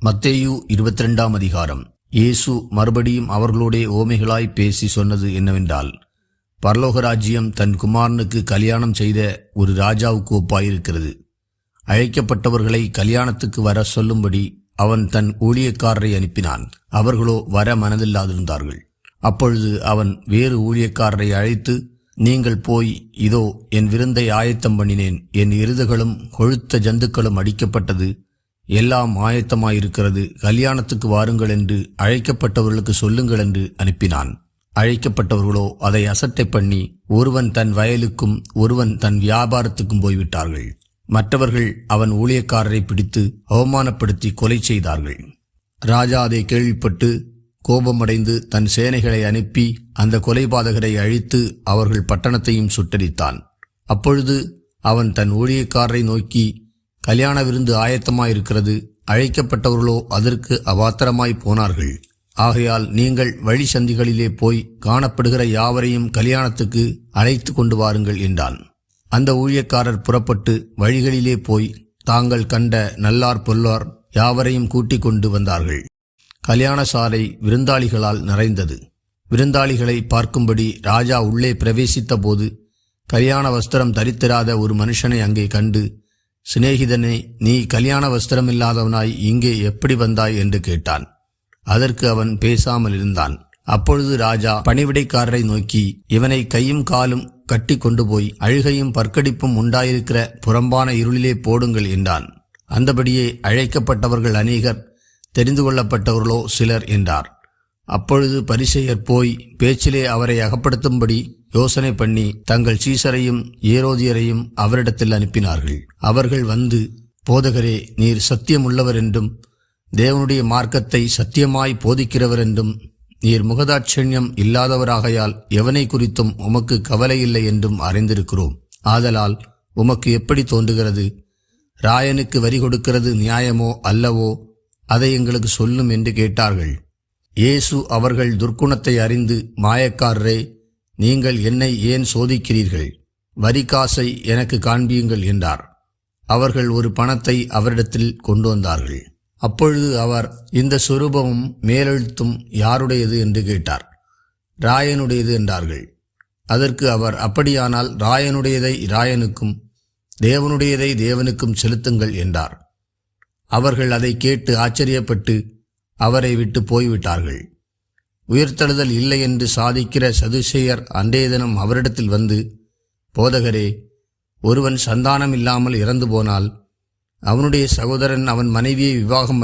மத்தேயு 22 அதிகாரம். இயேசு மறுபடியும் அவர்களோடே ஓமைகளாய் பேசி சொன்னது என்னவென்றால், பரலோக ராஜ்யம் தன் குமாரனுக்கு கல்யாணம் செய்த ஒரு ராஜாவுக்கு ஒப்பாயிருக்கிறது. அழைக்கப்பட்டவர்களை கல்யாணத்துக்கு வர சொல்லும்படி அவன் தன் ஊழியக்காரரை அனுப்பினான். அவர்களோ வர மனதில்லாதிருந்தார்கள். அப்பொழுது அவன் வேறு ஊழியக்காரரை அழைத்து, நீங்கள் போய், இதோ என் விருந்தை ஆயத்தம் பண்ணினேன், என் எருதுகளும் கொழுத்த ஜந்துக்களும் அடிக்கப்பட்டது, எல்லாம் ஆயத்தமாயிருக்கிறது, கல்யாணத்துக்கு வாருங்கள் என்று அழைக்கப்பட்டவர்களுக்கு சொல்லுங்கள் என்று அனுப்பினான். அழைக்கப்பட்டவர்களோ அதை அசட்டை பண்ணி ஒருவன் தன் வயலுக்கும் ஒருவன் தன் வியாபாரத்துக்கும் போய்விட்டார்கள். மற்றவர்கள் அவன் ஊழியக்காரரை பிடித்து அவமானப்படுத்தி கொலை செய்தார்கள். ராஜா அதை கேள்விப்பட்டு கோபமடைந்து தன் சேனைகளை அனுப்பி அந்த கொலைபாதகரை அழித்து அவர்கள் பட்டணத்தையும் சுட்டரித்தான். அப்பொழுது அவன் தன் ஊழியக்காரரை நோக்கி, கல்யாண விருந்து ஆயத்தமாயிருக்கிறது, அழைக்கப்பட்டவர்களோ அதற்கு அபாத்திரமாய் போனார்கள். ஆகையால் நீங்கள் வழி சந்திகளிலே போய் காணப்படுகிற யாவரையும் கல்யாணத்துக்கு அழைத்து கொண்டு வாருங்கள் என்றான். அந்த ஊழியக்காரர் புறப்பட்டு வழிகளிலே போய் தாங்கள் கண்ட நல்லார் பொல்லார் யாவரையும் கூட்டிக் கொண்டு வந்தார்கள். கல்யாண சாலை விருந்தாளிகளால் நிறைந்தது. விருந்தாளிகளை பார்க்கும்படி ராஜா உள்ளே பிரவேசித்த போது கல்யாண வஸ்திரம் தரித்திராத ஒரு மனுஷனை அங்கே கண்டு, சிநேகிதனே, நீ கல்யாண வஸ்திரமில்லாதவனாய் இங்கே எப்படி வந்தாய் என்று கேட்டான். அதற்கு அவன் பேசாமல் இருந்தான். அப்பொழுது ராஜா பணிவிடைக்காரரை நோக்கி, இவனை கையும் காலும் கட்டி கொண்டு போய் அழுகையும் பற்கடிப்பும் உண்டாயிருக்கிற புறம்பான இருளிலே போடுங்கள் என்றான். அந்தபடியே அழைக்கப்பட்டவர்கள் அநேகர், தெரிந்து கொள்ளப்பட்டவர்களோ சிலர் என்றார். அப்பொழுது பரிசேயர் போய் பேச்சிலே அவரை அகப்படுத்தும்படி யோசனை பண்ணி தங்கள் சீசரையும் ஏரோதியரையும் அவரிடத்தில் அனுப்பினார்கள். அவர்கள் வந்து, போதகரே, நீர் சத்தியமுள்ளவர் என்றும் தேவனுடைய மார்க்கத்தை சத்தியமாய் போதிக்கிறவர் என்றும் நீர் முகதாட்சண்யம் இல்லாதவராகையால் எவனை குறித்தும் உமக்கு கவலை இல்லை என்றும் அறிந்திருக்கிறோம். ஆதலால் உமக்கு எப்படி தோன்றுகிறது? ராயனுக்கு வரி கொடுக்கிறது நியாயமோ அல்லவோ? அதை எங்களுக்கு சொல்லும் என்று கேட்டார்கள். இயேசு அவர்கள் துர்க்குணத்தை அறிந்து, மாயக்காரரே, நீங்கள் என்னை ஏன் சோதிக்கிறீர்கள்? வரிகாசை எனக்கு காண்பியுங்கள் என்றார். அவர்கள் ஒரு பணத்தை அவரிடத்தில் கொண்டு வந்தார்கள். அப்பொழுது அவர், இந்த சொரூபமும் மேலெழுத்தும் யாருடையது என்று கேட்டார். ராயனுடையது என்றார்கள். அதற்கு அவர், அப்படியானால் ராயனுடையதை ராயனுக்கும் தேவனுடையதை தேவனுக்கும் செலுத்துங்கள் என்றார். அவர்கள் அதை கேட்டு ஆச்சரியப்பட்டு அவரை விட்டு போய்விட்டார்கள். உயிர்த்தெழுதல் இல்லை என்று சாதிக்கிற சதுசேயர் அன்றைய தினம் அவரிடத்தில் வந்து, போதகரே, ஒருவன் சந்தானம் இல்லாமல் இறந்து போனால் அவனுடைய சகோதரன் அவன் மனைவியை விவாகம்